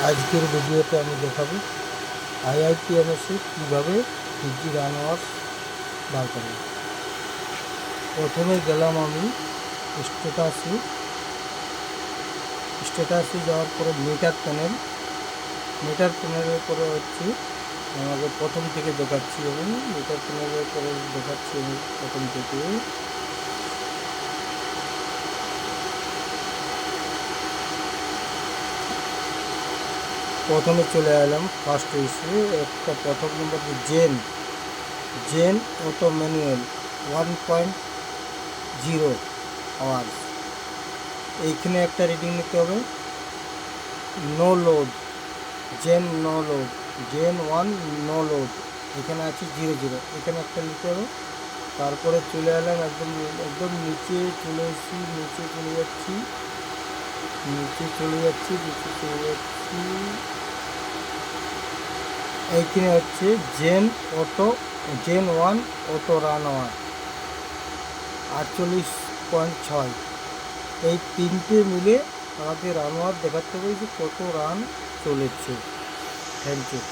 আজকের ভিডিওতে আমি দেখাবো আইআইপিএমএসে কীভাবে পিজি রানওয়ার্স বার করব। প্রথমে গেলাম আমি স্ট্যাটাসে যাওয়ার পরে মিটার প্যানেলের পরে হচ্ছে আমাকে প্রথম থেকে দেখাচ্ছি। আমি মিটার প্যানেলের পরে দেখাচ্ছি আমি প্রথম থেকে। প্রথমে চলে এলাম ফার্স্ট ইস্যু একটা প্রথম নম্বর জেন অটো ম্যানুয়াল 1.0 আওয়ার্স। এইখানে একটা রিডিং নিতে হবে। No load gen 1 no load, এখানে আছে 0, এখানে একটা নিতে হবে। তারপরে চলে এলাম একদম নিচে চলে যাচ্ছি। এইখানে হচ্ছে জেন 1 অটো রান আওয়ার 48.6। এই তিনটে মিলে আমাকে রান আওয়ার দেখাতে হবে যে কত রান চলেছে। Thank you.